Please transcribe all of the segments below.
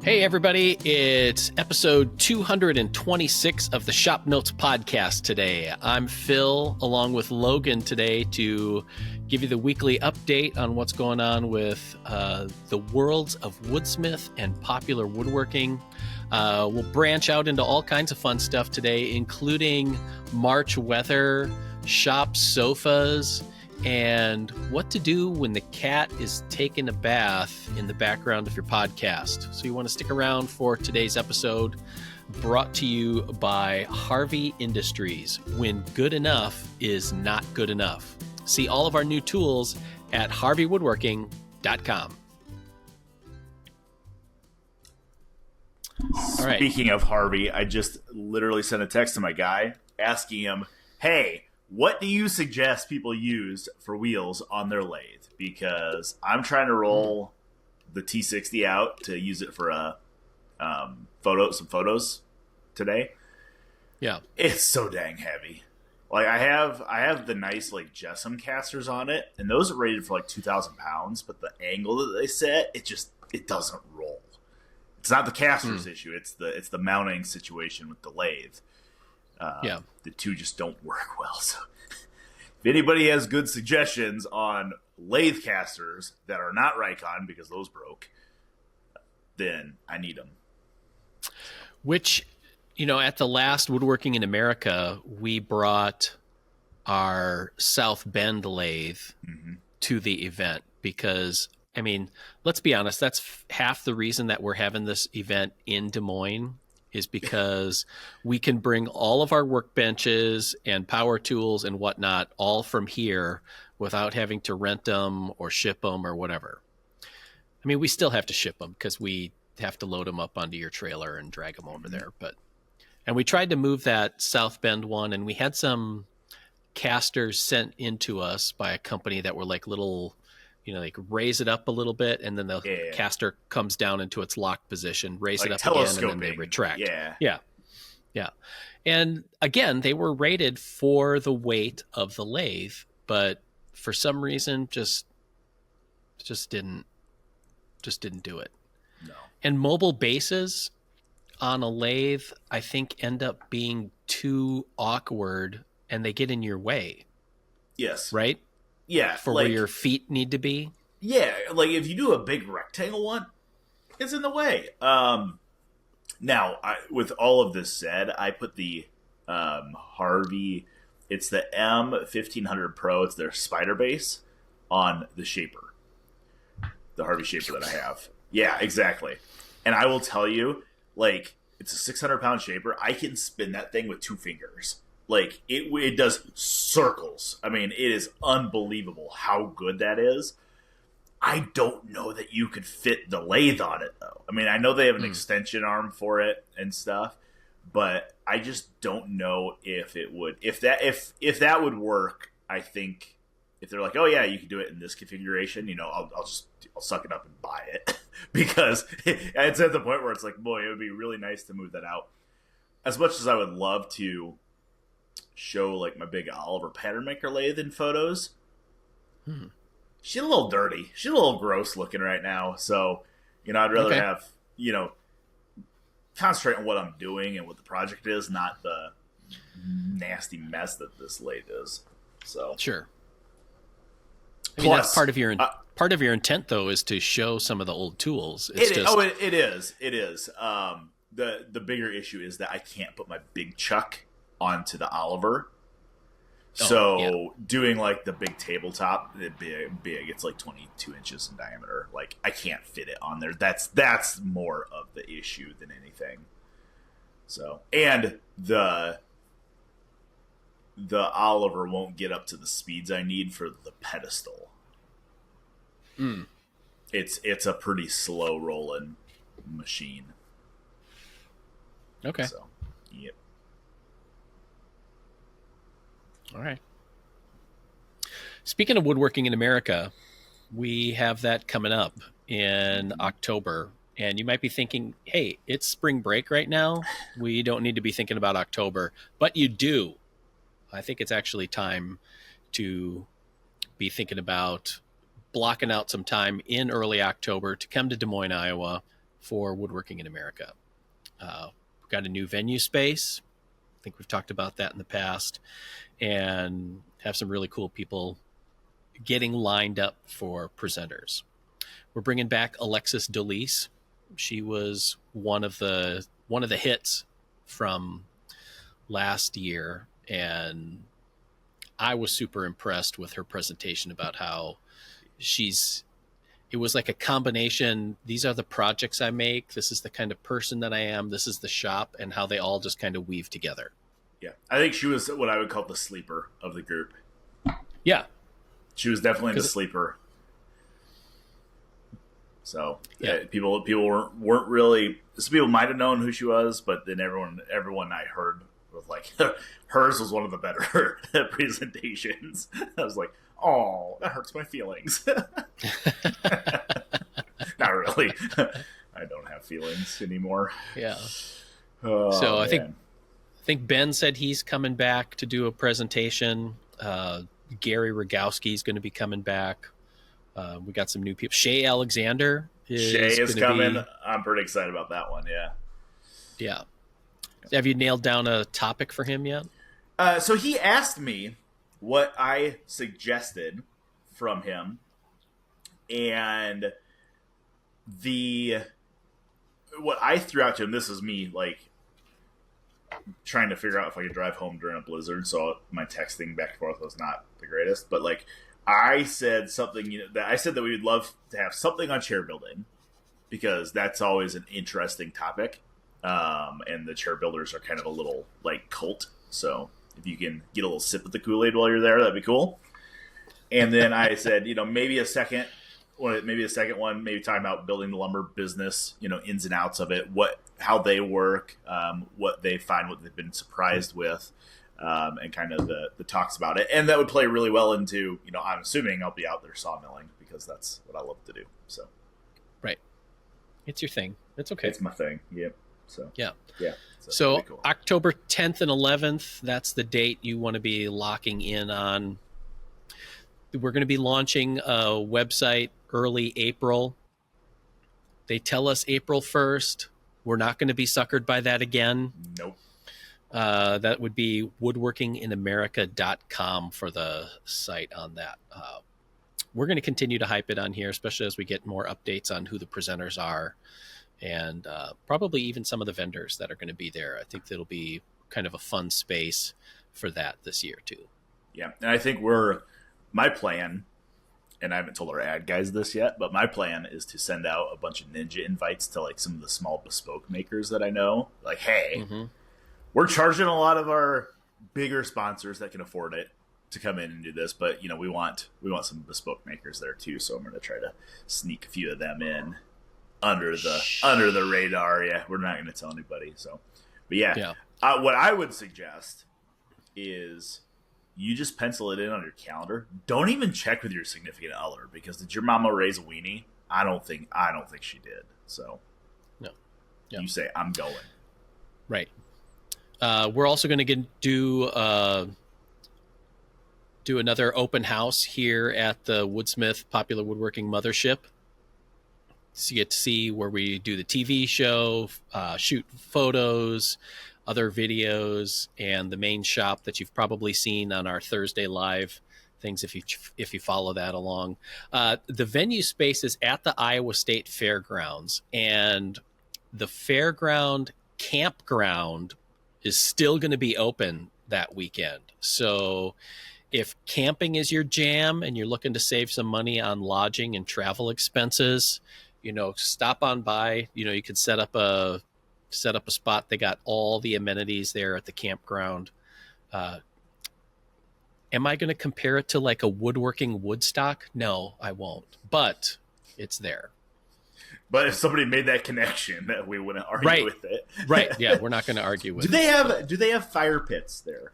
Hey, everybody. It's episode 226 of the ShopNotes Podcast today. I'm Phil, along with Logan today to give you the weekly update on what's going on with the worlds of Woodsmith and Popular Woodworking. We'll branch out into all kinds of fun stuff today, including March weather, shop sofas, and what to do when the cat is taking a bath in the background of your podcast. So you want to stick around for today's episode, brought to you by Harvey Industries, when good enough is not good enough. See all of our new tools at harveywoodworking.com. All right. Speaking of Harvey, I just literally sent a text to my guy asking him, hey, what do you suggest people use for wheels on their lathe? Because I'm trying to roll the T60 out to use it for some photos today. Yeah, it's so dang heavy. Like I have the nice like Jessam casters on it, and those are rated for like 2,000 pounds. But the angle that they set, it doesn't roll. It's not the caster's issue. It's the mounting situation with the lathe. The two just don't work well. So if anybody has good suggestions on lathe casters that are not Rikon because those broke, then I need them. Which, at the last Woodworking in America, we brought our South Bend lathe to the event because, let's be honest, that's half the reason that we're having this event in Des Moines is because we can bring all of our workbenches and power tools and whatnot all from here without having to rent them or ship them or whatever. We still have to ship them because we have to load them up onto your trailer and drag them over there. And we tried to move that South Bend one, and we had some casters sent into us by a company that were like little, raise it up a little bit, and then the caster comes down into its locked position, raise like it up again, and then they retract. Yeah. And again, they were rated for the weight of the lathe, but for some reason, just didn't do it. No. And mobile bases on a lathe, I think, end up being too awkward, and they get in your way. Yes. Right? Yeah. For where your feet need to be. Yeah. Like if you do a big rectangle one, it's in the way. Now, with all of this said, I put the Harvey, it's the M1500 Pro. It's their spider base on the Shaper. The Harvey Shaper that I have. Yeah, exactly. And I will tell you, like, it's a 600-pound Shaper. I can spin that thing with 2 fingers. Like, it does circles. It is unbelievable how good that is. I don't know that you could fit the lathe on it, though. I know they have an extension arm for it and stuff, but I just don't know if it would. If that would work, I think if they're like, oh yeah, you can do it in this configuration, I'll suck it up and buy it because it's at the point where it's like, boy, it would be really nice to move that out. As much as I would love to show like my big Oliver pattern maker lathe in photos. She's a little dirty. She's a little gross looking right now. So, I'd rather have, concentrate on what I'm doing and what the project is, not the nasty mess that this lathe is. So sure. Plus, that's part of your intent though is to show some of the old tools. It is. The bigger issue is that I can't put my big chuck onto the Oliver. Doing like the big tabletop, big, it's like 22 inches in diameter. Like I can't fit it on there. That's more of the issue than anything. So, and the Oliver won't get up to the speeds I need for the pedestal. It's a pretty slow rolling machine. Okay. So, yep. All right. Speaking of woodworking in America, we have that coming up in October. And you might be thinking, hey, it's spring break right now. We don't need to be thinking about October. But you do. I think it's actually time to be thinking about blocking out some time in early October to come to Des Moines, Iowa for Woodworking in America. We've got a new venue space. I think we've talked about that in the past, and have some really cool people getting lined up for presenters. We're bringing back Alexis Delise. She was one of the hits from last year, and I was super impressed with her presentation about how it was like a combination. These are the projects I make. This is the kind of person that I am. This is the shop, and how they all just kind of weave together. Yeah. I think she was what I would call the sleeper of the group. Yeah. She was definitely the sleeper. So people weren't really. Some people might have known who she was, but then everyone I heard was like, hers was one of the better presentations. I was like, oh, that hurts my feelings. Not really. I don't have feelings anymore. Yeah. Oh, so I man. think Ben said he's coming back to do a presentation. Gary Rogowski is going to be coming back. We got some new people. Shay Alexander is coming. I'm pretty excited about that one. Yeah. Yeah. Have you nailed down a topic for him yet? So he asked me what I suggested from him, and what I threw out to him. This is me like trying to figure out if I could drive home during a blizzard, so my texting back and forth was not the greatest. But like I said something, that I said that we would love to have something on chair building, because that's always an interesting topic. And the chair builders are kind of a little like cult. So if you can get a little sip of the Kool-Aid while you're there, that'd be cool. And then I said, maybe a second one, maybe talking about building the lumber business, ins and outs of it, how they work, what they find, what they've been surprised with, and kind of the talks about it. And that would play really well into, I'm assuming I'll be out there sawmilling, because that's what I love to do. So, right. It's your thing. It's okay. It's my thing. Yep. So yeah. So cool. October 10th and 11th, that's the date you want to be locking in on. We're going to be launching a website early April. They tell us April 1st. We're not going to be suckered by that again. Nope. That would be woodworkinginamerica.com for the site on that. We're going to continue to hype it on here, especially as we get more updates on who the presenters are, and probably even some of the vendors that are going to be there. I think it'll be kind of a fun space for that this year too. Yeah, and I think my plan, and I haven't told our ad guys this yet, but my plan is to send out a bunch of ninja invites to like some of the small bespoke makers that I know. Like, hey, we're charging a lot of our bigger sponsors that can afford it to come in and do this, but we want some bespoke makers there too. So I'm going to try to sneak a few of them in under the radar. Yeah, we're not going to tell anybody. So, but yeah. What I would suggest is you just pencil it in on your calendar. Don't even check with your significant other, because did your mama raise a weenie? I don't think she did. So, no. You say I'm going. Right. We're also going to do another open house here at the Woodsmith Popular Woodworking Mothership. So you get to see where we do the TV show, shoot photos, other videos, and the main shop that you've probably seen on our Thursday live things if you follow that along. The venue space is at the Iowa State Fairgrounds, and the fairground campground is still going to be open that weekend. So if camping is your jam and you're looking to save some money on lodging and travel expenses, stop on by. You could set up a spot. They got all the amenities there at the campground. Am I going to compare it to like a woodworking Woodstock? No, I won't. But it's there. But if somebody made that connection, that we wouldn't argue with it. Right. Yeah, we're not going to argue with it. Do they have fire pits there?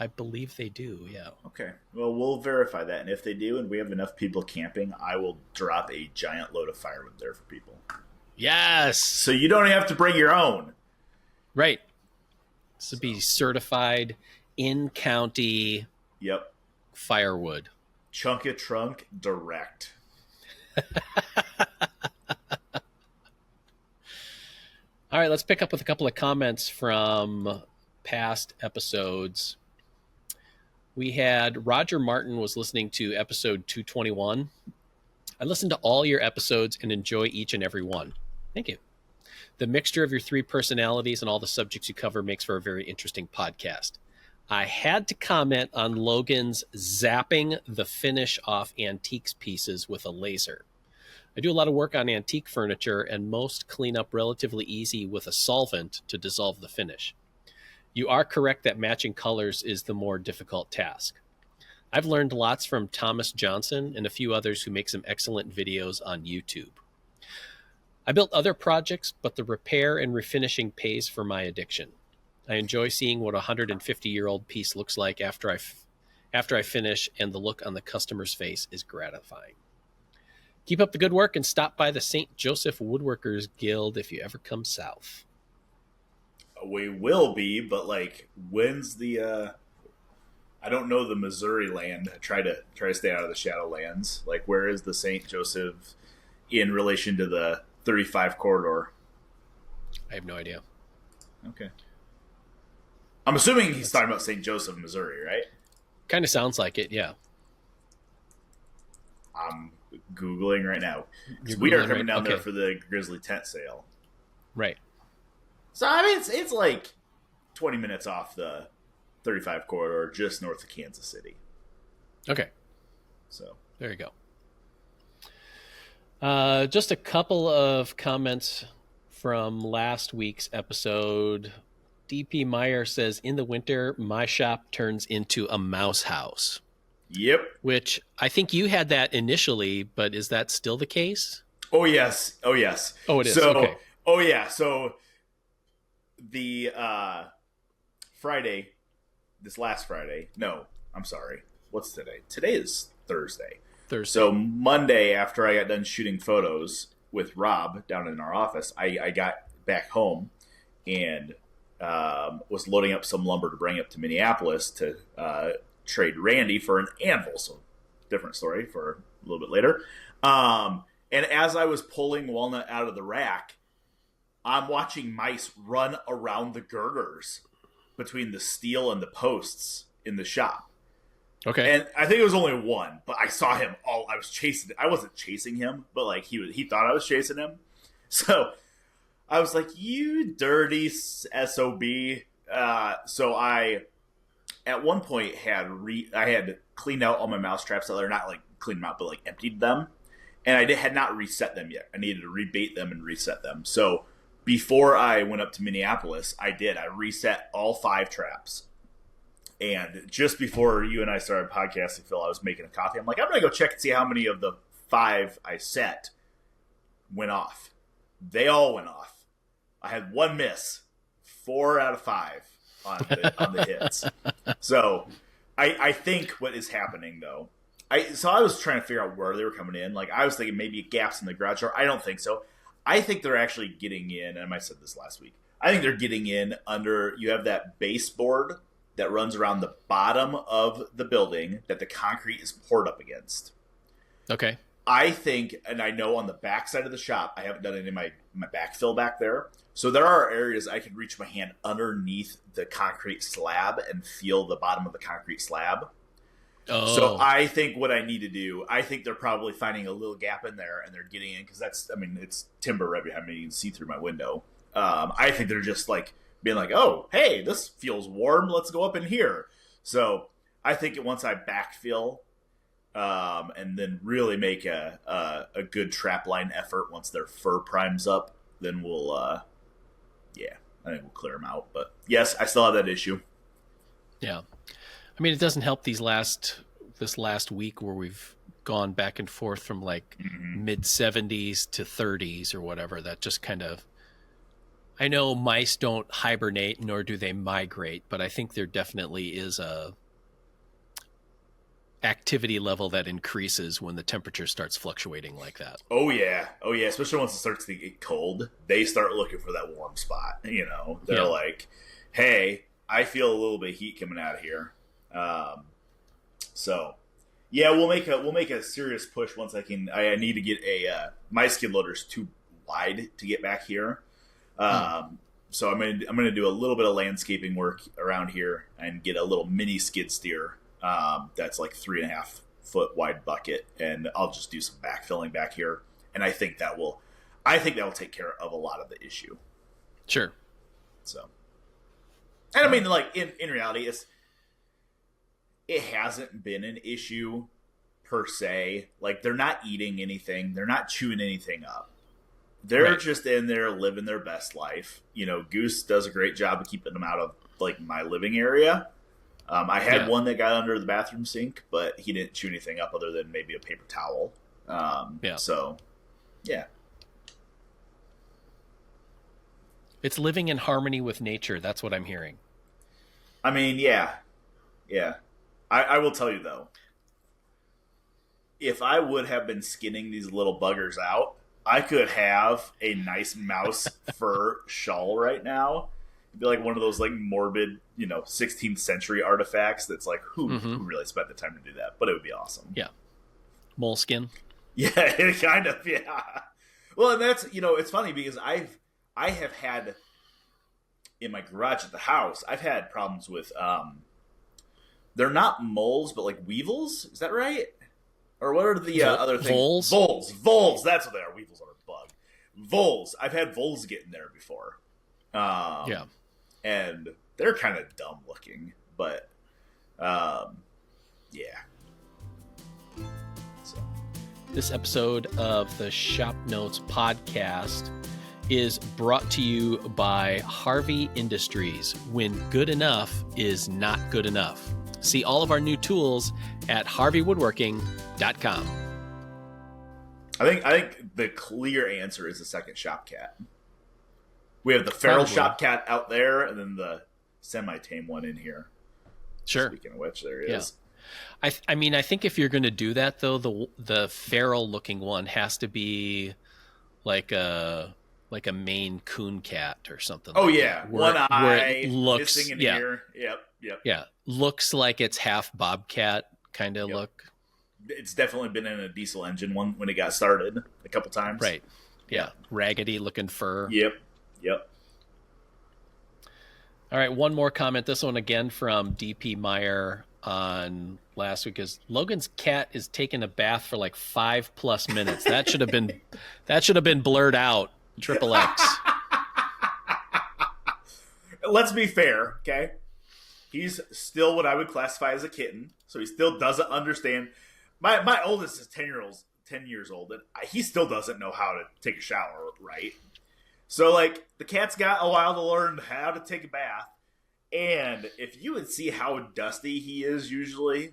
I believe they do, yeah. Okay. Well, we'll verify that. And if they do and we have enough people camping, I will drop a giant load of firewood there for people. Yes. So you don't have to bring your own. Right. This would be certified in-county firewood. Chunk it trunk direct. All right, let's pick up with a couple of comments from past episodes. We had Roger Martin was listening to episode 221. I listened to all your episodes and enjoy each and every one. Thank you. The mixture of your three personalities and all the subjects you cover makes for a very interesting podcast. I had to comment on Logan's zapping the finish off antiques pieces with a laser. I do a lot of work on antique furniture, and most clean up relatively easy with a solvent to dissolve the finish. You are correct that matching colors is the more difficult task. I've learned lots from Thomas Johnson and a few others who make some excellent videos on YouTube. I built other projects, but the repair and refinishing pays for my addiction. I enjoy seeing what a 150-year-old piece looks like after I finish, and the look on the customer's face is gratifying. Keep up the good work and stop by the St. Joseph Woodworkers Guild if you ever come south. We will be, but like, when's the? I don't know the Missouri land. Try to stay out of the Shadowlands. Like, where is the St. Joseph in relation to the 35 corridor? I have no idea. Okay. I'm assuming he's talking about St. Joseph, Missouri, right? Kind of sounds like it, yeah. I'm Googling right now. You're We are Googling coming down okay. there for the Grizzly tent sale. Right. So, I mean, it's like 20 minutes off the 35 corridor, just north of Kansas City. Okay. So there you go. Just a couple of comments from last week's episode. DP Meyer says, in the winter, my shop turns into a mouse house. Yep. Which I think you had that initially, but is that still the case? Oh, yes. Oh, yes. Oh, it is. So, okay. Oh, yeah. So the Friday, this last Friday. No, I'm sorry. What's today? Today is Thursday. So Monday, after I got done shooting photos with Rob down in our office, I got back home and was loading up some lumber to bring up to Minneapolis to trade Randy for an anvil. So different story for a little bit later. And as I was pulling Walnut out of the rack, I'm watching mice run around the girders between the steel and the posts in the shop. Okay. And I think it was only one, but I saw him all. I was chasing. I wasn't chasing him, but like he thought I was chasing him. So I was like, "You dirty SOB." So I, at one point, I had cleaned out all my mouse traps. Or not like cleaned them out, but like emptied them, and I had not reset them yet. I needed to rebait them and reset them. So before I went up to Minneapolis, I reset all 5 traps. And just before you and I started podcasting, Phil, I was making a coffee. I'm like, I'm going to go check and see how many of the 5 I set went off. They all went off. I had 1 miss, 4 out of 5 on the hits. So I think what is happening, though, I was trying to figure out where they were coming in. Like, I was thinking maybe gaps in the garage door. I don't think so. I think they're actually getting in, and I might have said this last week, I think they're getting in under, you have that baseboard that runs around the bottom of the building that the concrete is poured up against. Okay. I think, and I know on the back side of the shop, I haven't done any of my backfill back there. So there are areas I can reach my hand underneath the concrete slab and feel the bottom of the concrete slab. Oh. So I think what I need to do, I think they're probably finding a little gap in there and they're getting in because it's timber right behind me. You can see through my window. I think they're just like being like, oh, hey, this feels warm. Let's go up in here. So I think once I backfill and then really make a good trap line effort once their fur primes up, then we'll, I think we'll clear them out. But yes, I still have that issue. Yeah. I mean, it doesn't help this last week where we've gone back and forth from like mid 70s to 30s or whatever. That just kind of, I know mice don't hibernate nor do they migrate, but I think there definitely is a activity level that increases when the temperature starts fluctuating like that. Oh yeah. Especially once it starts to get cold, they start looking for that warm spot. You know, they're like, hey, I feel a little bit of heat coming out of here. So yeah, we'll make a serious push once I need to get my skid loader's too wide to get back here. So I'm gonna do a little bit of landscaping work around here and get a little mini skid steer that's like 3.5 foot wide bucket, and I'll just do some backfilling back here, and I think that will take care of a lot of the issue. Sure. So, and I mean, like in reality, it hasn't been an issue per se. Like, they're not eating anything, they're not chewing anything up. They're just in there living their best life. You know, Goose does a great job of keeping them out of like my living area. I had one that got under the bathroom sink, but he didn't chew anything up other than maybe a paper towel. So, yeah. It's living in harmony with nature. That's what I'm hearing. I mean, yeah. I will tell you, though, if I would have been skinning these little buggers out, I could have a nice mouse fur shawl right now. It'd be like one of those like morbid, 16th century artifacts that's like, who really spent the time to do that? But it would be awesome. Yeah. Moleskin. Yeah, kind of, yeah. Well, and that's, it's funny because I have had, in my garage at the house, I've had problems with, they're not moles, but like weevils. Is that right? Or what are the other things? Voles? Voles, that's what they are. Weevils are a bug. Voles. I've had voles get in there before. Yeah. And they're kind of dumb looking, but yeah. So. This episode of the Shop Notes Podcast is brought to you by Harvey Industries, when good enough is not good enough. See all of our new tools at harveywoodworking.com. I think the clear answer is the second shop cat. We have the feral shop cat out there, and then the semi-tame one in here. Sure. Speaking of which, there he is. I mean, I think if you're going to do that, though, the feral looking one has to be like a Maine coon cat or something. Oh, like yeah. that, One eye, looks, missing an ear. Yep. Yeah. Looks like it's half bobcat kind of look. It's definitely been in a diesel engine one when it got started a couple times. Right. Yeah. Raggedy looking fur. Yep. All right. One more comment. This one again from DP Meyer on last week is Logan's cat is taking a bath for like 5+ minutes. That should have been blurred out. Triple X. Let's be fair, okay? He's still what I would classify as a kitten, so he still doesn't understand. My oldest is 10 years old, and he still doesn't know how to take a shower, right? So, like, the cat's got a while to learn how to take a bath, and if you would see how dusty he is usually,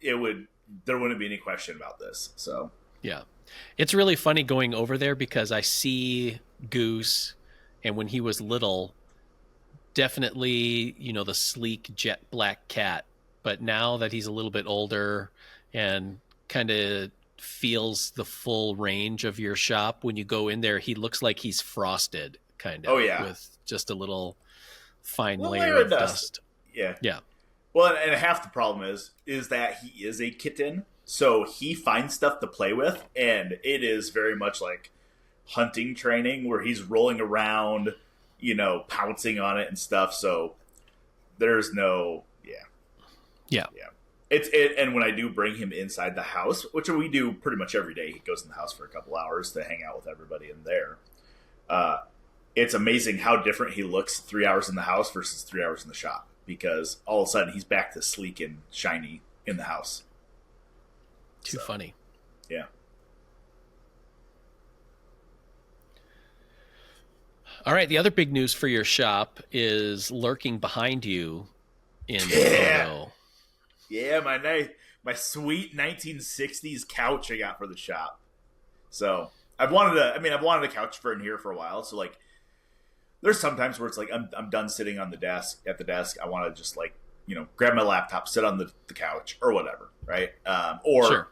there wouldn't be any question about this. So, yeah. It's really funny going over there because I see Goose, and when he was little, definitely, the sleek jet black cat. But now that he's a little bit older and kind of feels the full range of your shop, when you go in there, he looks like he's frosted, kind of. Oh, yeah. With just a little fine layer of dust. Yeah. Well, and half the problem is that he is a kitten. So he finds stuff to play with, and it is very much like hunting training where he's rolling around, pouncing on it and stuff. So there's no, yeah. And when I do bring him inside the house, which we do pretty much every day, he goes in the house for a couple hours to hang out with everybody in there. It's amazing how different he looks 3 hours in the house versus 3 hours in the shop, because all of a sudden he's back to sleek and shiny in the house. Too funny. Yeah. All right. The other big news for your shop is lurking behind you in the photo. Yeah, my sweet 1960s couch I got for the shop. So I've wanted a couch for in here for a while. So like, there's sometimes where it's like I'm done sitting on the desk at the desk. I want to just like, grab my laptop, sit on the couch or whatever, right? Or sure.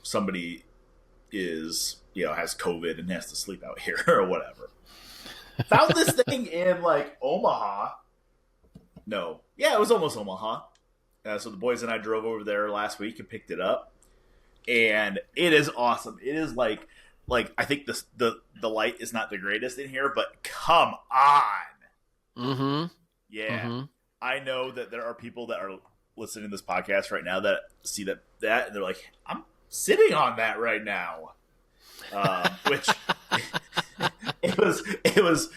Somebody is has COVID and has to sleep out here or whatever. Found this thing in like Omaha. No, yeah, it was almost Omaha. So the boys and I drove over there last week and picked it up, and it is awesome. It is like like, I think the light is not the greatest in here, but come on. Mm-hmm. Yeah. Mm-hmm. I know that there are people that are listening to this podcast right now that see that and they're like, I'm sitting on that right now. Which it was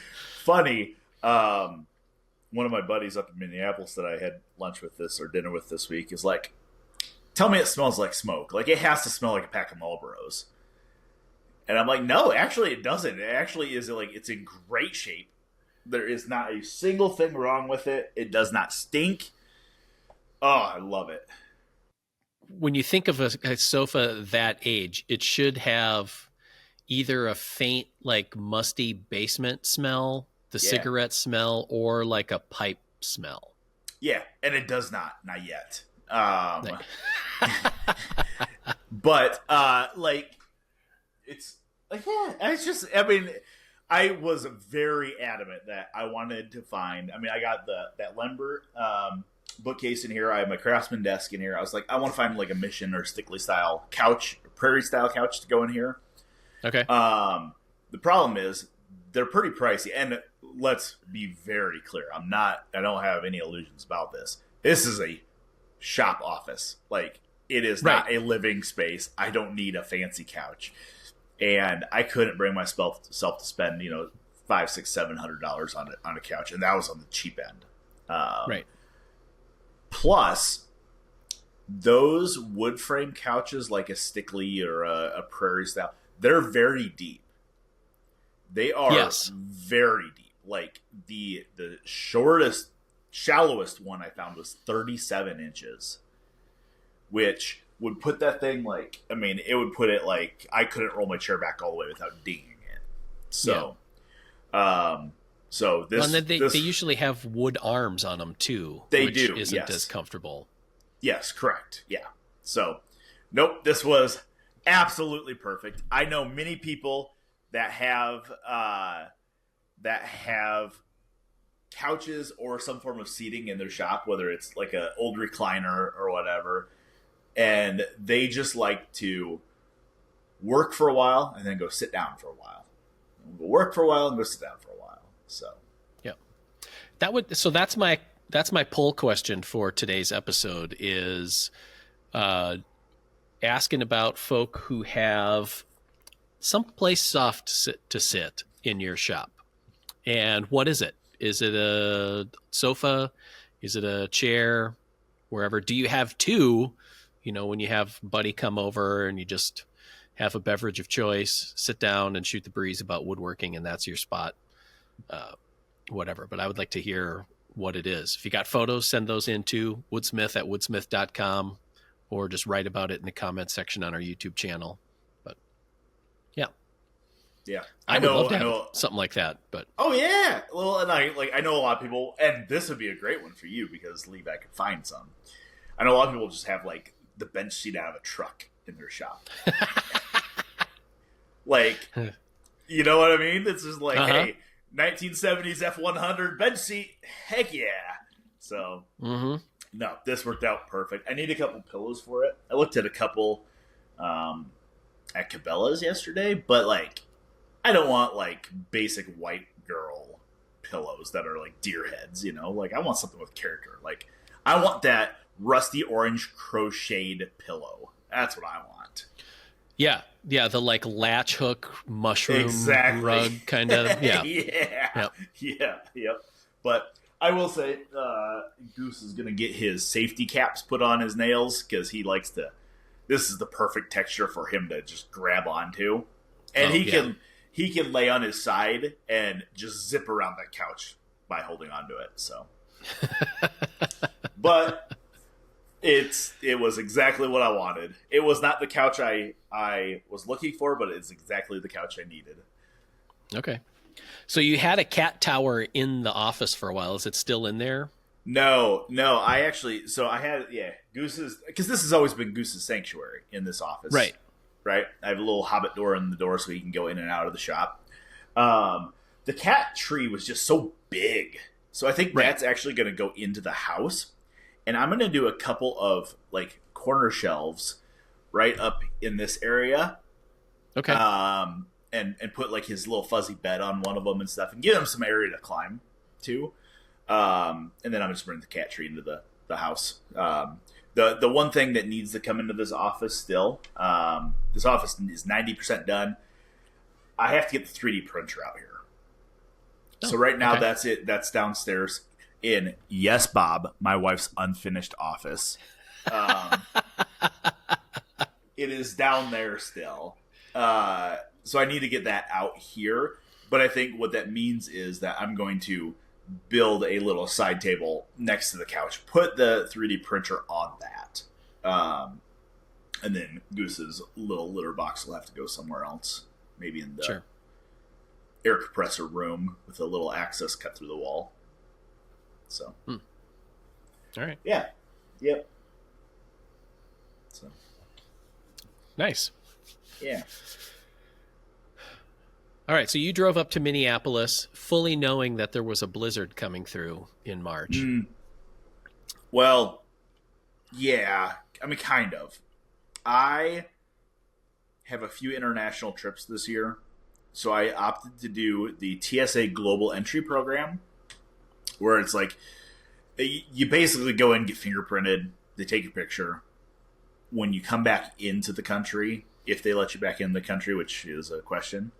funny. One of my buddies up in Minneapolis that I had lunch with this or dinner with this week is like, tell me it smells like smoke. Like, it has to smell like a pack of Marlboros. And I'm like, no, actually it doesn't. It actually is like, it's in great shape. There is not a single thing wrong with it. It does not stink. Oh, I love it. When you think of a sofa that age, it should have either a faint, like musty basement smell, the cigarette smell, or like a pipe smell. Yeah, and it does not yet. But like, it's like, yeah, it's just, I mean, I was very adamant that I wanted to find, I mean, I got that lumber bookcase in here. I have my Craftsman desk in here. I was like, I want to find like a Mission or Stickley style couch, Prairie style couch to go in here. Okay. The problem is they're pretty pricey, and let's be very clear. I don't have any illusions about this. This is a shop office. Like, it is not a living space. I don't need a fancy couch. And I couldn't bring myself to spend, $500, $600, $700 on a couch. And that was on the cheap end. Right. Plus, those wood frame couches, like a Stickley or a Prairie style, they're very deep. They are very deep. Like, the shallowest one I found was 37 inches, which would put that thing like, I mean, it would put it like I couldn't roll my chair back all the way without dinging it. So, so this, well, and then they usually have wood arms on them too. Which isn't as comfortable. Yes, correct. Yeah. So, nope, this was absolutely perfect. I know many people that have couches or some form of seating in their shop, whether it's like an old recliner or whatever, and they just like to work for a while and then go sit down for a while. Work for a while and go sit down for a while. So, yeah, that's my poll question for today's episode is asking about folk who have someplace soft to sit in your shop. And what is it? Is it a sofa? Is it a chair? Wherever. Do you have two? When you have buddy come over and you just have a beverage of choice, sit down and shoot the breeze about woodworking, and that's your spot. Whatever. But I would like to hear what it is. If you got photos, send those in to woodsmith@woodsmith.com, or just write about it in the comment section on our YouTube channel. But yeah, I would love to have something like that. But oh yeah, well, and I know a lot of people, and this would be a great one for you because Lee, I could find some. I know a lot of people just have like the bench seat out of a truck in their shop. Like, you know what I mean? It's just like, hey, 1970s F100 bench seat, heck yeah. So, no, this worked out perfect. I need a couple pillows for it. I looked at a couple at Cabela's yesterday, but like, I don't want like basic white girl pillows that are like deer heads, Like, I want something with character. Like, I want that rusty orange crocheted pillow. That's what I want. Yeah, the like latch hook mushroom rug kind of. Yeah. Yep. But I will say, Goose is going to get his safety caps put on his nails because he likes to. This is the perfect texture for him to just grab onto, and he can lay on his side and just zip around that couch by holding onto it. So, but. It was exactly what I wanted. It was not the couch I was looking for, but it's exactly the couch I needed. Okay. So you had a cat tower in the office for a while. Is it still in there? No. I actually, Goose's, because this has always been Goose's sanctuary in this office. Right. I have a little hobbit door in the door so he can go in and out of the shop. The cat tree was just so big. So I think that's actually going to go into the house. And I'm going to do a couple of like corner shelves right up in this area Okay. And put like his little fuzzy bed on one of them and stuff, and give him some area to climb too. And then I'm just bringing the cat tree into the house. The one thing that needs to come into this office still, this office is 90% done. I have to get the 3D printer out here. So right now, that's it. That's downstairs in, yes, Bob, my wife's unfinished office. It is down there still. So I need to get that out here. But I think what that means is that I'm going to build a little side table next to the couch, put the 3D printer on that. And then Goose's little litter box will have to go somewhere else. Maybe in the air compressor room with a little access cut through the wall. So. All right. Yeah. Yep. So. Nice. Yeah. All right, so you drove up to Minneapolis fully knowing that there was a blizzard coming through in March. Well, yeah. I mean, kind of. I have a few international trips this year, so I opted to do the TSA Global Entry Program, where it's like you basically go in and get fingerprinted, they take your picture. When you come back into the country, if they let you back in the country, which is a question,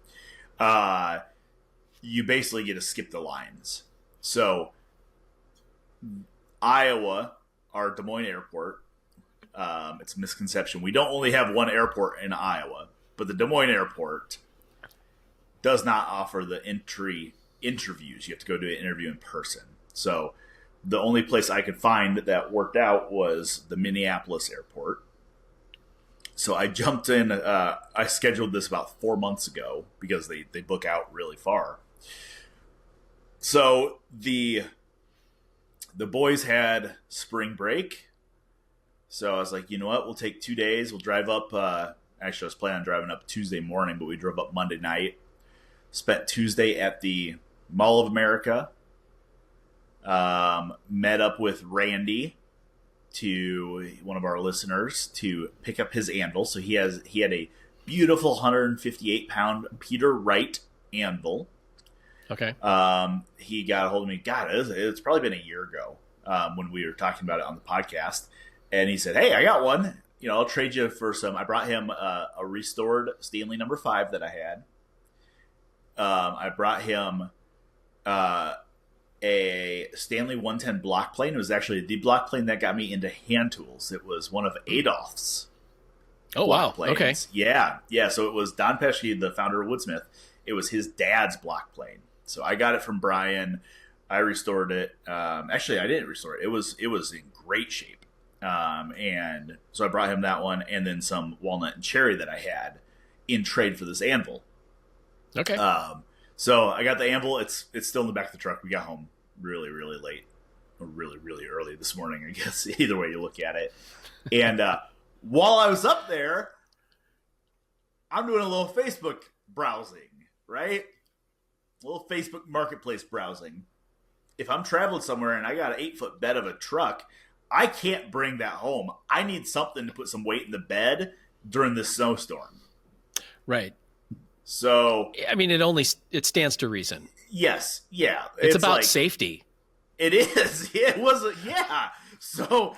you basically get to skip the lines. So Iowa, our Des Moines airport, it's a misconception. We don't only have one airport in Iowa, but the Des Moines airport does not offer the interviews. You have to go do an interview in person. So the only place I could find that worked out was the Minneapolis airport. So I jumped in. I scheduled this about 4 months ago because they book out really far. So the boys had spring break. So I was like, you know what? We'll take 2 days. We'll drive up. Actually, I was planning on driving up Tuesday morning, but we drove up Monday night. Spent Tuesday at the Mall of America. Met up with Randy, to one of our listeners, to pick up his anvil. So he had a beautiful 158-pound Peter Wright anvil. Okay. He got a hold of me. God, it's probably been a year ago when we were talking about it on the podcast. And he said, "Hey, I got one. I'll trade you for some." I brought him a restored Stanley number 5 that I had. I brought him a Stanley 110 block plane. It was actually the block plane that got me into hand tools. It was one of Adolph's. Oh, wow. Planes. Okay. Yeah. So it was Don Pesci, the founder of Woodsmith. It was his dad's block plane. So I got it from Brian. I restored it. Actually, I didn't restore it. It was in great shape. And so I brought him that one, and then some walnut and cherry that I had in trade for this anvil. Okay. So I got the anvil. It's still in the back of the truck. We got home really, really late, or really, really early this morning, I guess. Either way you look at it. And while I was up there, I'm doing a little Facebook browsing, right? A little Facebook Marketplace browsing. If I'm traveling somewhere and I got an 8-foot bed of a truck, I can't bring that home. I need something to put some weight in the bed during this snowstorm. Right. So I mean, it stands to reason. Yes, yeah. It's about safety. It is. It was. Yeah. So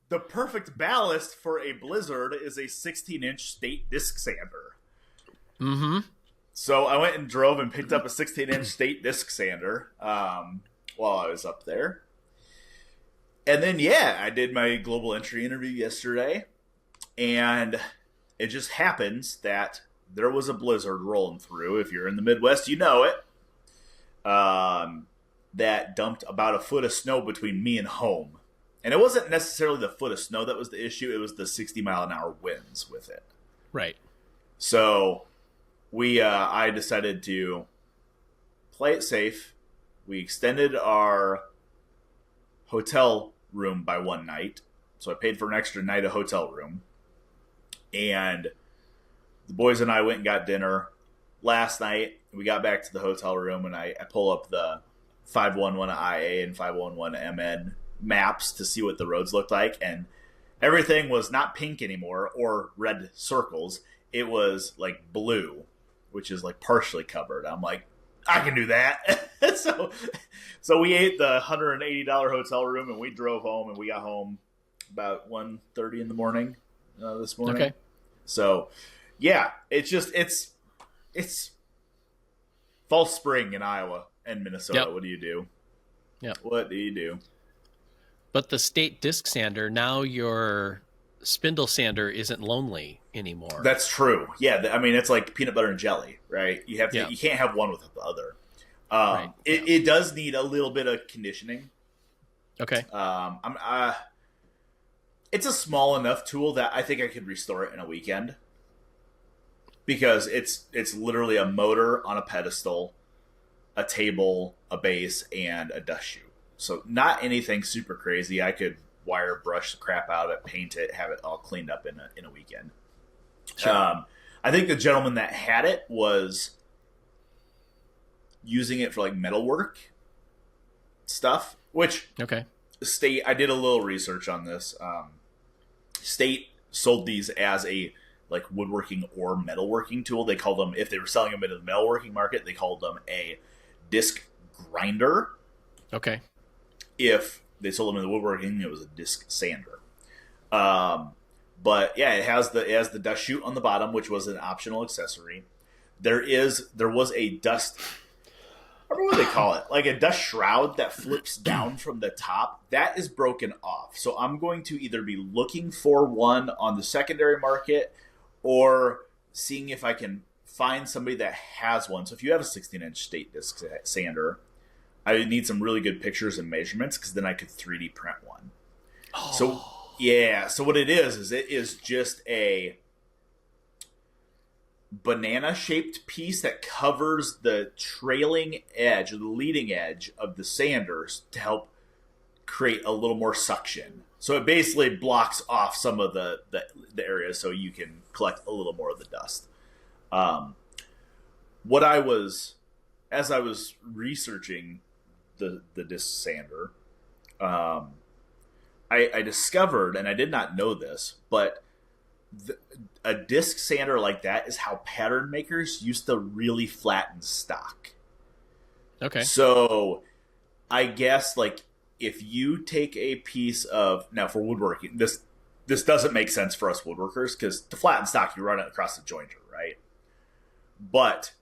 the perfect ballast for a blizzard is a 16-inch state disc sander. Mm-hmm. So I went and drove and picked up a 16-inch state disc sander while I was up there. And then, I did my global entry interview yesterday. And it just happens that there was a blizzard rolling through. If you're in the Midwest, you know it. That dumped about a foot of snow between me and home. And it wasn't necessarily the foot of snow that was the issue. It was the 60-mile-an-hour winds with it. Right. So I decided to play it safe. We extended our hotel room by one night. So I paid for an extra night of hotel room. And the boys and I went and got dinner last night. We got back to the hotel room, and I pull up the 511IA and 511MN maps to see what the roads looked like. And everything was not pink anymore or red circles. it was like blue, which is like partially covered. I'm like, I can do that. so we ate the $180 hotel room, and we drove home, and we got home about 1:30 in the morning this morning. Okay. So yeah, it's fall spring in Iowa and Minnesota. Yep. What do you do? Yeah. What do you do? But the state disc sander, now your spindle sander isn't lonely anymore. That's true. Yeah, I mean, it's like peanut butter and jelly, right? You have to. You can't have one without the other. Right. It does need a little bit of conditioning. Okay. It's a small enough tool that I think I could restore it in a weekend, because it's literally a motor on a pedestal, a table, a base, and a dust chute. So not anything super crazy. I could wire brush the crap out of it, paint it, have it all cleaned up in a weekend. Sure. I think the gentleman that had it was using it for like metalwork stuff, which okay. State, I did a little research on this. State sold these as a like woodworking or metalworking tool. They called them, if they were selling them into the metalworking market, they called them a disc grinder. Okay. If they sold them in the woodworking, it was a disc sander. But yeah, it has the dust chute on the bottom, which was an optional accessory. There was a dust, I don't know what they call it, like a dust shroud that flips down from the top. That is broken off. So I'm going to either be looking for one on the secondary market or seeing if I can find somebody that has one. So if you have a 16-inch state disc sander, I need some really good pictures and measurements, because then I could 3D print one. Oh. So yeah, so what it is it is just a banana-shaped piece that covers the trailing edge or the leading edge of the sanders to help create a little more suction. So it basically blocks off some of the areas so you can collect a little more of the dust. As I was researching the disc sander, I discovered, and I did not know this, but a disc sander like that is how pattern makers used to really flatten stock. Okay. So I guess like if you take a piece of, now for woodworking, this doesn't make sense for us woodworkers, because to flatten stock, you run it across the jointer, right? But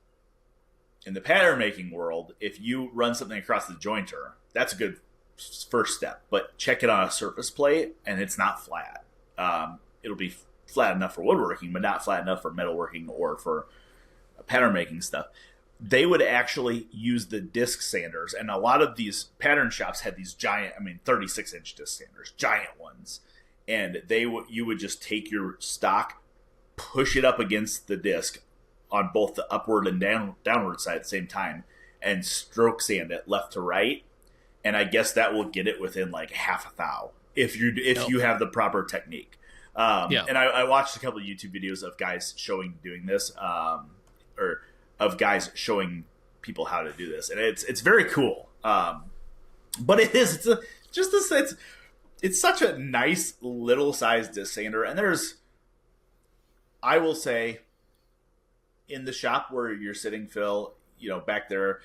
in the pattern making world, if you run something across the jointer, that's a good first step. But check it on a surface plate, and it's not flat. It'll be flat enough for woodworking, but not flat enough for metalworking or for pattern making stuff. They would actually use the disc sanders, and a lot of these pattern shops had these giant, 36-inch disc sanders, giant ones, and you would just take your stock, push it up against the disc on both the upward and downward side at the same time, and stroke sand it left to right, and I guess that will get it within like half a thou if you have the proper technique. And I watched a couple of YouTube videos of guys doing this, or of guys showing people how to do this, and it's very cool. But it's such a nice little size disc sander, and I will say, in the shop where you're sitting, Phil, back there,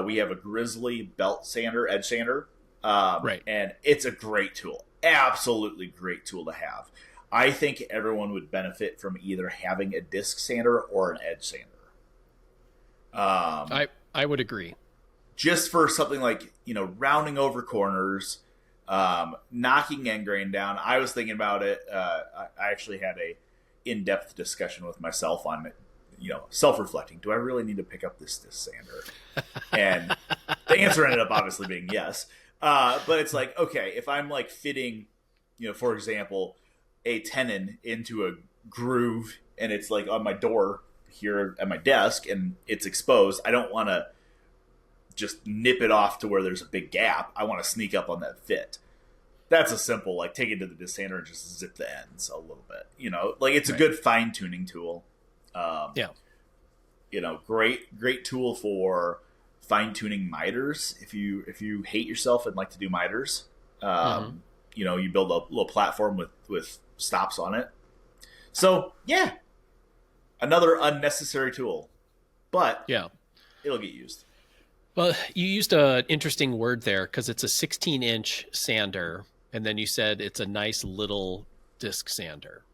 we have a Grizzly belt sander, edge sander, right, and it's a great tool, absolutely great tool to have. I think everyone would benefit from either having a disc sander or an edge sander. I would agree. Just for something like, rounding over corners, knocking end grain down. I was thinking about it. I actually had a in-depth discussion with myself on it, self-reflecting. Do I really need to pick up this disc sander? And the answer ended up obviously being yes. But it's like, okay, if I'm like fitting, for example, a tenon into a groove, and it's like on my door here at my desk and it's exposed, I don't want to just nip it off to where there's a big gap. I want to sneak up on that fit. That's a simple, like, take it to the disc sander and just zip the ends a little bit. It's a good fine-tuning tool. Great tool for fine-tuning miters. If you hate yourself and like to do miters, you build a little platform with stops on it. So yeah, Another unnecessary tool, but Yeah. it'll get used. Well, you used an interesting word there because it's a 16-inch sander, and then you said it's a nice little disc sander,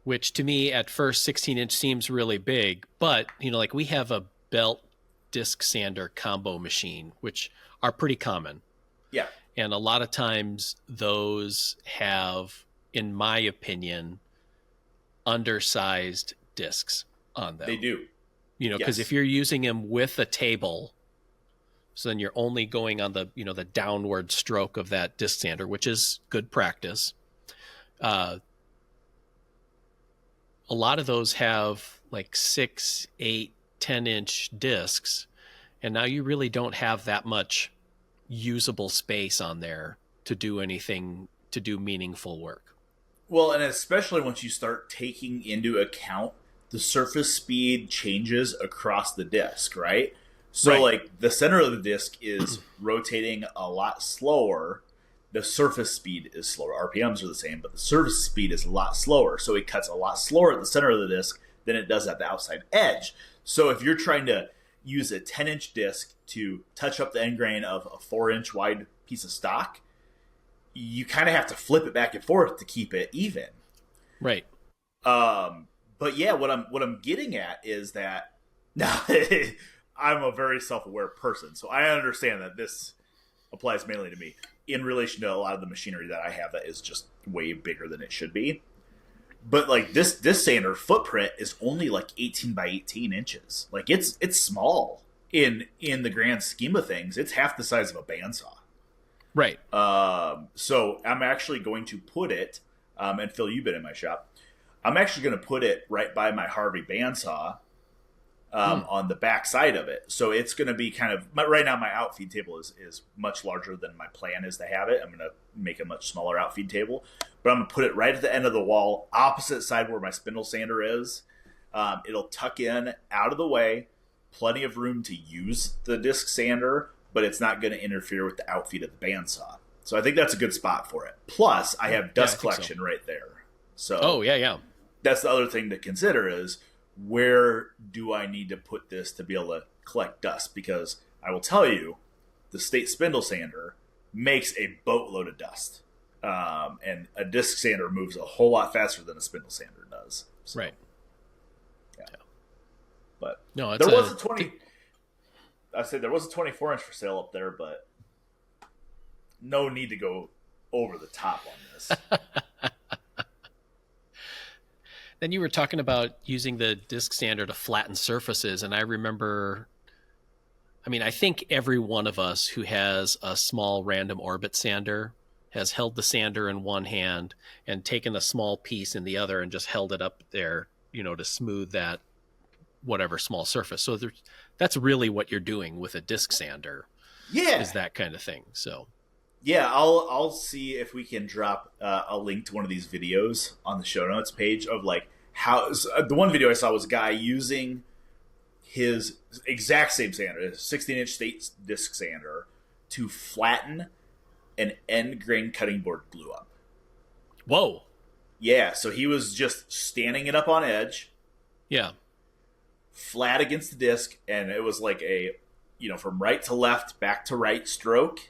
which to me at first 16-inch seems really big, but like we have a belt disc sander combo machine, which are pretty common. Yeah. And a lot of times those have, in my opinion, undersized discs on them. They do. Because if you're using them with a table, so then you're only going on the, the downward stroke of that disc sander, which is good practice. A lot of those have like 6, 8, 10-inch discs, and now you really don't have that much usable space on there to do anything, to do meaningful work. Well, and especially once you start taking into account the surface speed changes across the disc, right? So, like, the center of the disc is rotating a lot slower. The surface speed is slower. RPMs are the same, but the surface speed is a lot slower. So it cuts a lot slower at the center of the disc than it does at the outside edge. So if you're trying to use a 10-inch disc to touch up the end grain of a 4-inch wide piece of stock, you kind of have to flip it back and forth to keep it even. Right. But yeah, what I'm getting at is that now I'm a very self-aware person, so I understand that this applies mainly to me in relation to a lot of the machinery that I have that is just way bigger than it should be. But like this sander footprint is only like 18 by 18 inches. Like it's small in the grand scheme of things. It's half the size of a bandsaw. Right. So I'm actually going to put it, and Phil, you've been in my shop. I'm actually going to put it right by my Harvey bandsaw on the back side of it. So it's going to be kind of, right now my outfeed table is much larger than my plan is to have it. I'm going to make a much smaller outfeed table, but I'm going to put it right at the end of the wall, opposite side where my spindle sander is. It'll tuck in out of the way, plenty of room to use the disc sander, but it's not going to interfere with the outfeed of the bandsaw. So I think that's a good spot for it. Plus, I have dust collection right there. So that's the other thing to consider is, where do I need to put this to be able to collect dust? Because I will tell you, the State Spindle Sander makes a boatload of dust. And a disc sander moves a whole lot faster than a spindle sander does. So, right. Yeah. But no, there was a 20... I said there was a 24-inch for sale up there, but no need to go over the top on this. Then you were talking about using the disc sander to flatten surfaces, and I remember, I think every one of us who has a small random orbit sander has held the sander in one hand and taken a small piece in the other and just held it up there, to smooth that whatever small surface. So that's really what you're doing with a disc sander. Yeah. Is that kind of thing. So yeah, I'll see if we can drop a link to one of these videos on the show notes page of like how the one video I saw was a guy using his exact same sander, a 16-inch State disc sander, to flatten an end grain cutting board glue up. Whoa. Yeah, so he was just standing it up on edge. Yeah. Flat against the disc, and it was like a, from right to left, back to right stroke.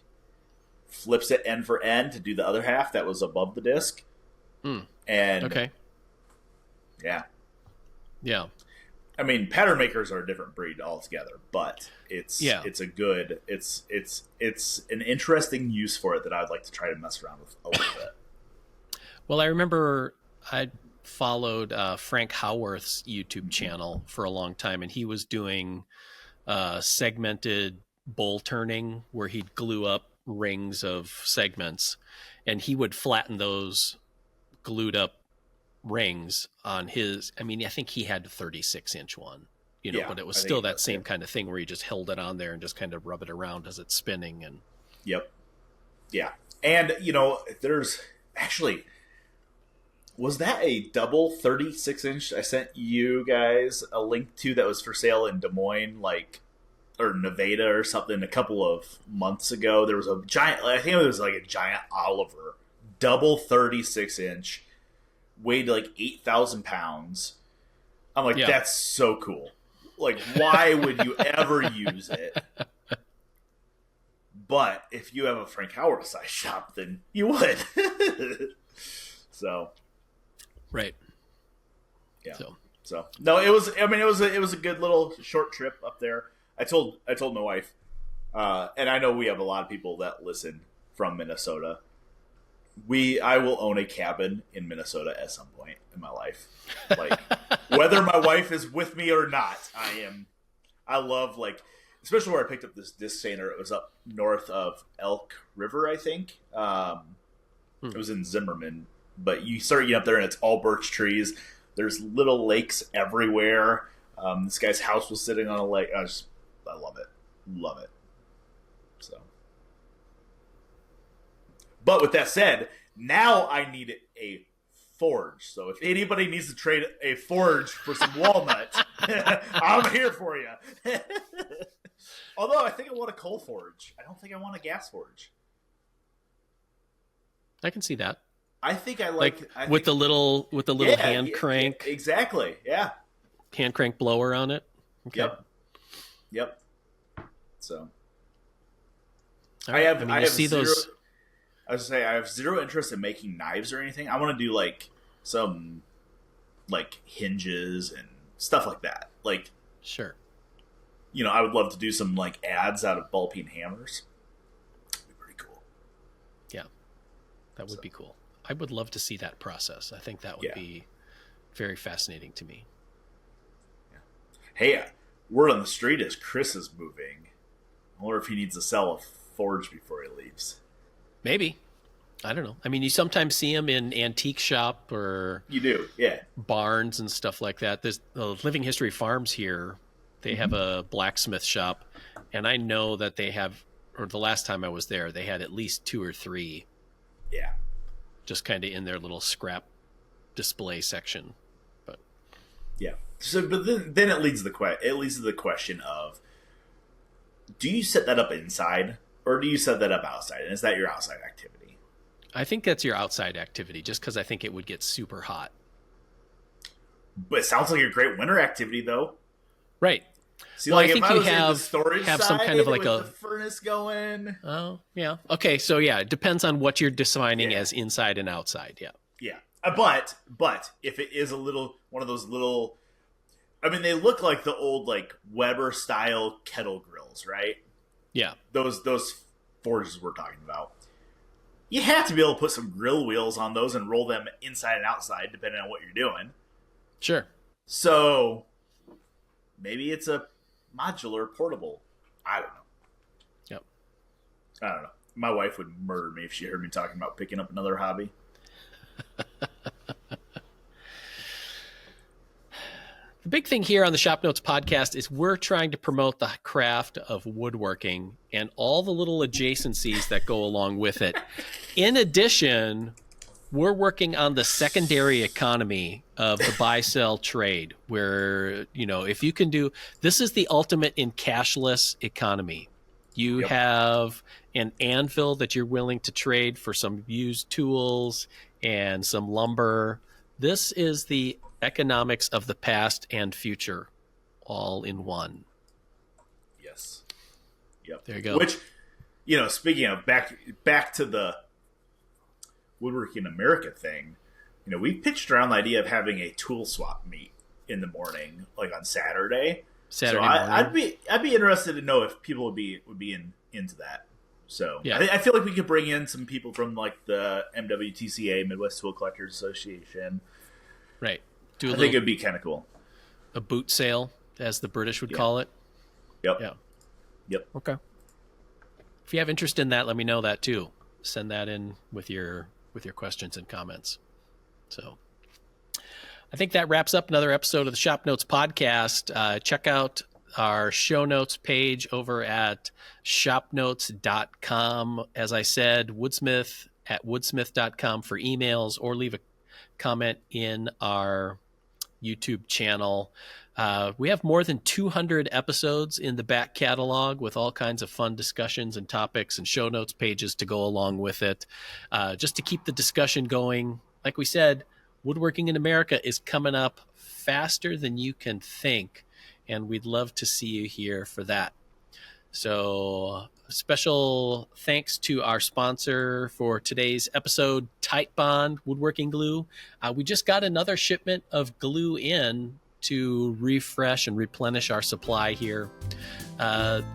Flips it end for end to do the other half that was above the disc. And okay. Yeah. Yeah. Pattern makers are a different breed altogether, but it's an interesting use for it that I'd like to try to mess around with a little bit. Well, I remember I followed Frank Howarth's YouTube channel for a long time, and he was doing segmented bowl turning where he'd glue up rings of segments, and he would flatten those glued up rings on his, I think he had a 36-inch one, but it was still that same kind of thing where you just held it on there and just kind of rub it around as it's spinning. And yep. Yeah. And, there's actually, was that a double 36-inch I sent you guys a link to that was for sale in Des Moines, or Nevada or something a couple of months ago? There was a giant, I think it was like a giant Oliver, double 36-inch, weighed like 8,000 pounds. I'm like, Yeah. that's so cool. Like, why would you ever use it? But if you have a Frank Howard size shop, then you would. So, Right. yeah. So no, it was. I mean, it was a good little short trip up there. I told my wife, and I know we have a lot of people that listen from Minnesota. I will own a cabin in Minnesota at some point in my life. Like, whether my wife is with me or not, I love, like, especially where I picked up this disc sander. It was up north of Elk River, I think. It was in Zimmerman, but you start getting up there and it's all birch trees. There's little lakes everywhere. This guy's house was sitting on a lake. I love it. So, but with that said, now I need a forge. So if anybody needs to trade a forge for some walnut, I'm here for you. Although I think I want a coal forge. I don't think I want a gas forge. I can see that. I think I with the little hand crank. Exactly. Yeah. Hand crank blower on it. Okay. Yep. So right. I have see zero, those. I was gonna say I have zero interest in making knives or anything. I want to do like some like hinges and stuff like that. Like, sure. You know, I would love to do some like ads out of ball peen hammers. That'd be pretty cool. Yeah, that would be cool. I would love to see that process. I think that would be very fascinating to me. Yeah. Hey, word on the street is Chris is moving. I wonder if he needs to sell a forge before he leaves. Maybe. I don't know. I mean, you sometimes see them in antique shop or you do, yeah, barns and stuff like that. There's Living History Farms here. They have a blacksmith shop, and I know that they have, or the last time I was there, they had at least 2 or 3. Yeah. Just kind of in their little scrap display section. But yeah. So, but then it leads to the question of, do you set that up inside or do you set that up outside? And is that your outside activity? I think that's your outside activity, just because I think it would get super hot. But it sounds like a great winter activity, though. Right. See, well, like, I think if I you was in the storage have side some kind of like with a the furnace going. Oh, yeah. Okay, so yeah, it depends on what you're defining as inside and outside. Yeah. Yeah. But if it is one of those little, I mean, they look like the old like Weber style kettle grills, right? Yeah. Those forges we're talking about. You have to be able to put some grill wheels on those and roll them inside and outside, depending on what you're doing. Sure. So maybe it's a modular portable. I don't know. Yep. I don't know. My wife would murder me if she heard me talking about picking up another hobby. The big thing here on the ShopNotes podcast is we're trying to promote the craft of woodworking and all the little adjacencies that go along with it. In addition, we're working on the secondary economy of the buy-sell trade where, you know, if you can do, this is the ultimate in cashless economy. You have an anvil that you're willing to trade for some used tools and some lumber. This is the economics of the past and future all in one. Yes. Yep. There you go. Which, you know, speaking of back to the Woodworking America thing, you know, we pitched around the idea of having a tool swap meet in the morning, like on Saturday. Saturday morning. I'd be interested to know if people would be into that. So yeah. I feel like we could bring in some people from like the MWTCA, Midwest Tool Collectors Association. Right. I think it'd be kind of cool. A boot sale, as the British would call it. Yep. Yeah. Yep. Okay. If you have interest in that, let me know that too. Send that in with your questions and comments. So I think that wraps up another episode of the ShopNotes podcast. Check out our show notes page over at shopnotes.com. As I said, Woodsmith at woodsmith.com for emails, or leave a comment in our YouTube channel. We have more than 200 episodes in the back catalog with all kinds of fun discussions and topics and show notes pages to go along with it. Just to keep the discussion going. Like we said, Woodworking in America is coming up faster than you can think, and we'd love to see you here for that. So special thanks to our sponsor for today's episode, Titebond Woodworking Glue. We just got another shipment of glue in to refresh and replenish our supply here.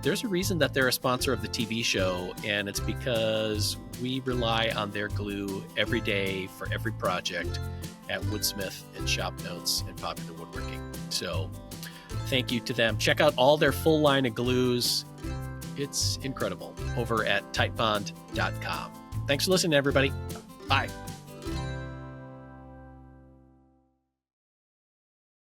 There's a reason that they're a sponsor of the TV show, and it's because we rely on their glue every day for every project at Woodsmith and ShopNotes and Popular Woodworking. So thank you to them. Check out all their full line of glues. It's incredible over at titebond.com. Thanks for listening, everybody. Bye.